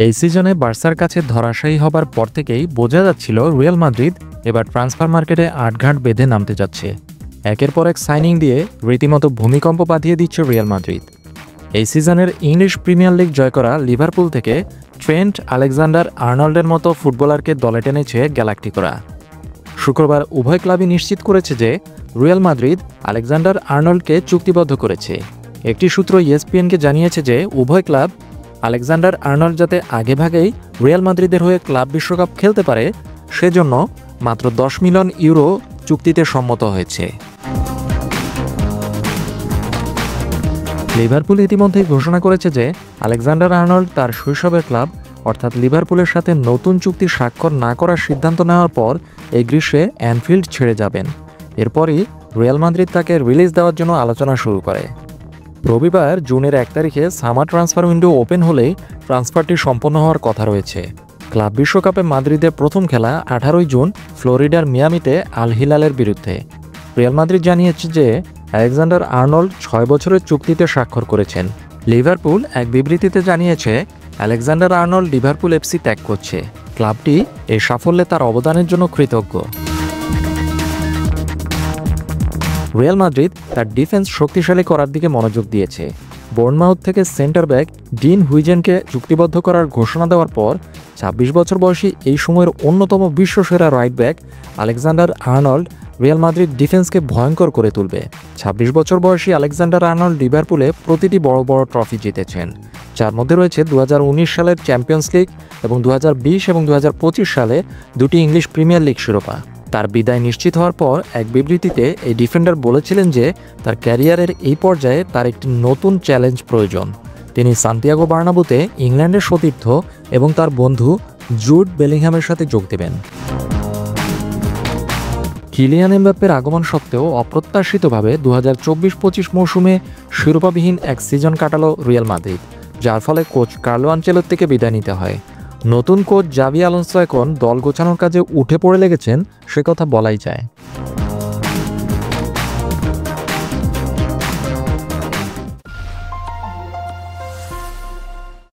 এই সিজনে বার্সার কাছে ধরাশায়ী হবার পর থেকেই বোঝা যাচ্ছিল রিয়াল মাদ্রিদ এবার ট্রান্সফার মার্কেটে আটঘাট বেঁধে নামতে যাচ্ছে। একের পর এক সাইনিং দিয়ে রীতিমতো ভূমিকম্প বাঁধিয়ে দিচ্ছে রিয়াল মাদ্রিদ। এই সিজনের ইংলিশ প্রিমিয়ার লিগ জয় করা লিভারপুল থেকে ট্রেন্ট আলেকজান্ডার-আর্নল্ডের মতো ফুটবলারকে দলে টেনেছে গ্যালাক্টিকোরা। শুক্রবার উভয় ক্লাবই নিশ্চিত করেছে যে রিয়াল মাদ্রিদ আলেকজান্ডার-আর্নল্ডকে চুক্তিবদ্ধ করেছে। একটি সূত্র ইএসপিএনকে জানিয়েছে যে উভয় ক্লাব আলেকজান্ডার-আর্নল্ড যাতে আগেভাগেই রিয়াল মাদ্রিদের হয়ে ক্লাব বিশ্বকাপ খেলতে পারে সেজন্য মাত্র 10 মিলিয়ন ইউরো চুক্তিতে সম্মত হয়েছে। লিভারপুল ইতিমধ্যেই ঘোষণা করেছে যে আলেকজান্ডার-আর্নল্ড তার শৈশবের ক্লাব অর্থাৎ লিভারপুলের সাথে নতুন চুক্তি স্বাক্ষর না করার সিদ্ধান্ত নেওয়ার পর এই গ্রীষ্মে অ্যানফিল্ড ছেড়ে যাবেন। এরপরই রিয়াল মাদ্রিদ তাকে রিলিজ দেওয়ার জন্য আলোচনা শুরু করে। রবিবার জুনের 1 তারিখে সামার ট্রান্সফার উইন্ডো ওপেন হলেই ট্রান্সফারটি সম্পন্ন হওয়ার কথা রয়েছে। ক্লাব বিশ্বকাপে মাদ্রিদের প্রথম খেলা 18 জুন ফ্লোরিডার মিয়ামিতে আল হিলালের বিরুদ্ধে। রিয়াল মাদ্রিদ জানিয়েছে যে আলেকজান্ডার-আর্নল্ড 6 বছরের চুক্তিতে স্বাক্ষর করেছেন। লিভারপুল এক বিবৃতিতে জানিয়েছে আলেকজান্ডার-আর্নল্ড লিভারপুল এফসি ত্যাগ করছে। ক্লাবটি এই সাফল্যে তার অবদানের জন্য কৃতজ্ঞ। রিয়াল মাদ্রিদ তার ডিফেন্স শক্তিশালী করার দিকে মনোযোগ দিয়েছে। বোর্নমাউথ থেকে সেন্টার ব্যাক ডিন হুইজেনকে চুক্তিবদ্ধ করার ঘোষণা দেওয়ার পর 26 বছর বয়সী এই সময়ের অন্যতম বিশ্বসেরা right back Alexander Arnold Real Madrid ডিফেন্সকে ভয়ঙ্কর করে তুলবে। 26 বছর বয়সী আলেকজান্ডার-আর্নল্ড লিভারপুলে প্রতিটি বড় বড় ট্রফি জিতেছেন, যার মধ্যে রয়েছে 2019 সালের চ্যাম্পিয়ন্স লিগ এবং 2020 এবং 2025 সালে দুটি ইংলিশ প্রিমিয়ার লিগ শিরোপা। তার বিদায় নিশ্চিত হওয়ার পর এক বিবৃতিতে এই ডিফেন্ডার বলেছিলেন যে তার ক্যারিয়ারের এই পর্যায়ে তার একটি নতুন চ্যালেঞ্জ প্রয়োজন। তিনি সান্তিয়াগো বার্নাব্যুতে ইংল্যান্ডের সতীর্থ এবং তার বন্ধু জুড বেলিংহামের সাথে যোগ দেবেন। কিলিয়ান এমবাপ্পের আগমন সত্ত্বেও অপ্রত্যাশিতভাবে 2024-25 মৌসুমে শিরোপাবিহীন এক সিজন কাটালো রিয়াল মাদ্রিদ, যার ফলে কোচ কার্লো আনচেলত্তিকে বিদায় নিতে হয়। নতুন কোচ জাভি আলোনসো এখন দল গোছানোর কাজে উঠে পড়ে লেগেছেন সে কথা বলাই যায়।